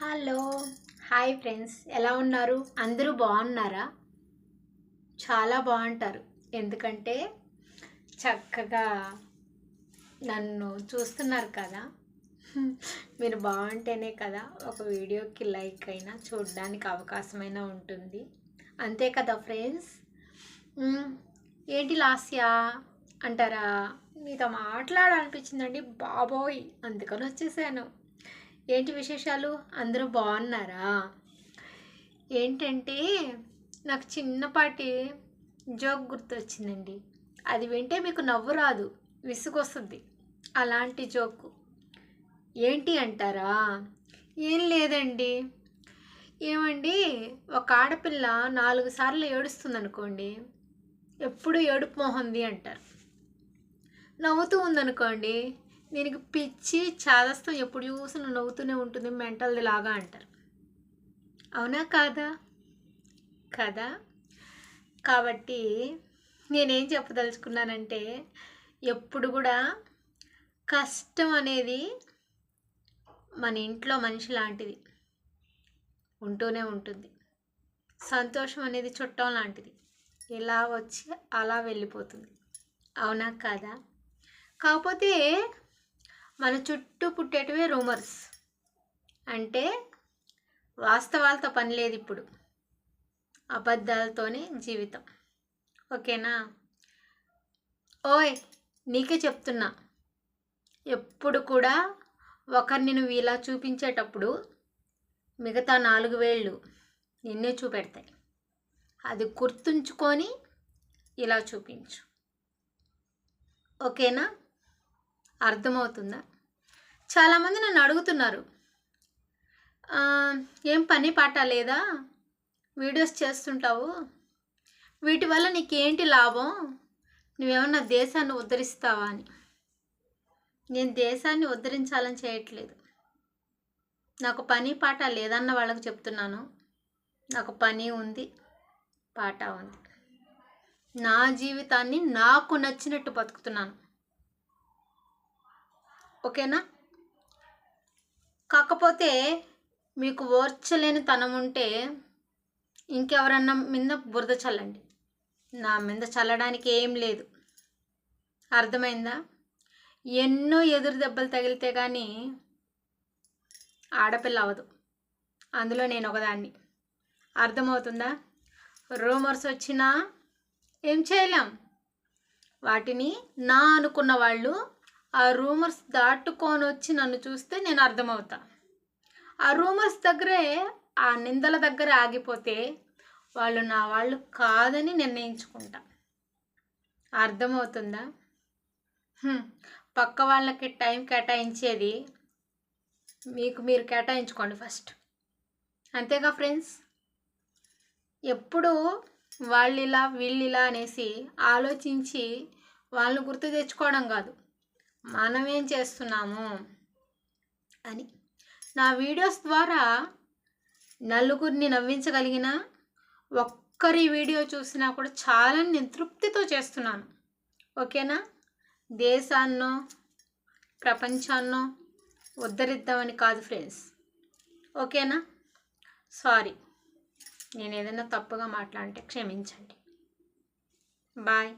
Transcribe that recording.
Hello hi friends, ఎలా ఉన్నారు? అందరూ బాగున్నారా? చాలా బాగుంటారు. ఎందుకంటే చక్కగా నన్ను చూస్తున్నారు కదా. మీరు బాగుంటేనే కదా ఒక వీడియోకి లైక్ అయినా చూడడానికి అవకాశమైనా ఉంటుంది. అంతే కదా ఫ్రెండ్స్. ఏంటి లాస్య అంటారా? మీతో మాట్లాడాలనిపించిందండి బాబోయ్, అందుకని వచ్చేసాను. ఏంటి విశేషాలు? అందరూ బాగున్నారా? ఏంటంటే నాకు చిన్నపాటి జోక్ గుర్తొచ్చిందండి. అది వింటే మీకు నవ్వు రాదు, విసుగొస్తుంది. అలాంటి జోకు ఏంటి అంటారా? ఏం లేదండి. ఏమండి, ఒక ఆడపిల్ల 4 సార్లు ఏడుస్తుంది అనుకోండి, ఎప్పుడు ఏడుపు మొహంది అంటారు. నవ్వుతూ ఉందనుకోండి, దీనికి పిచ్చి చాదస్తం, ఎప్పుడు చూసినా నవ్వుతూనే ఉంటుంది, మెంటల్ది లాగా అంటారు. అవునా కాదా? కదా. కాబట్టి నేనేం చెప్పదలుచుకున్నానంటే, ఎప్పుడు కూడా కష్టం అనేది మన ఇంట్లో మనిషి లాంటిది, ఉంటూనే ఉంటుంది. సంతోషం అనేది చుట్టం లాంటిది, ఇలా వచ్చి అలా వెళ్ళిపోతుంది. అవునా కాదా? కాకపోతే మన చుట్టూ పుట్టేటివే రూమర్స్. అంటే వాస్తవాలతో పని లేదు, ఇప్పుడు అబద్ధాలతోనే జీవితం. ఓకేనా? ఓయ్, నీకే చెప్తున్నా, ఎప్పుడు కూడా ఒకరిని నువ్వు ఇలా చూపించేటప్పుడు మిగతా 4 వేళ్ళు నిన్నే చూపెడతాయి. అది గుర్తుంచుకొని ఇలా చూపించు. ఓకేనా? అర్థమవుతుందా? చాలామంది నన్ను అడుగుతున్నారు, ఏం పని పాట లేదా, వీడియోస్ చేస్తుంటావు, వీటి వల్ల నీకేంటి లాభం, నువ్వేమన్నా దేశాన్ని ఉద్ధరిస్తావా అని. నేను దేశాన్ని ఉద్ధరించాలని చేయట్లేదు. నాకు పని పాట లేదన్న వాళ్ళకి చెప్తున్నాను, నాకు పని ఉంది, పాట ఉంది. నా జీవితాన్ని నాకు నచ్చినట్టు బతుకుతున్నాను. ఓకేనా? కాకపోతే మీకు ఓర్చలేని తనం ఉంటే ఇంకెవరన్నా మీద బురద చల్లండి, నా మీద చల్లడానికి ఏం లేదు. అర్థమైందా? ఎన్నో ఎదురు దెబ్బలు తగిలితే కానీ ఆడపిల్ల అవ్వదు, అందులో నేను ఒకదాన్ని. అర్థమవుతుందా? రూమర్స్ వచ్చినా ఏం చేయలేం. వాటిని నా అనుకున్న వాళ్ళు ఆ రూమర్స్ దాటుకొని వచ్చి నన్ను చూస్తే నేను అర్థమవుతా. ఆ రూమర్స్ దగ్గరే, ఆ నిందల దగ్గర ఆగిపోతే వాళ్ళు నా వాళ్ళు కాదని నిర్ణయించుకుంటా. అర్థమవుతుందా? పక్క వాళ్ళకి టైం కేటాయించేది మీకు మీరు కేటాయించుకోండి ఫస్ట్. అంతేగా ఫ్రెండ్స్? ఎప్పుడు వాళ్ళిలా వీళ్ళిలా అనేసి ఆలోచించి వాళ్ళని గుర్తు తెచ్చుకోవడం కాదు, మనమేం చేస్తున్నాము అని. నా వీడియోస్ ద్వారా నలుగురిని నవ్వించగలిగిన, ఒక్కరి వీడియో చూసినా కూడా చాలా నేను తృప్తితో చేస్తున్నాను. ఓకేనా? దేశాన్నో ప్రపంచాన్నో ఉద్ధరిద్దామని కాదు ఫ్రెండ్స్. ఓకేనా? సారీ, నేను ఏదైనా తప్పుగా మాట్లాడితే క్షమించండి. బాయ్.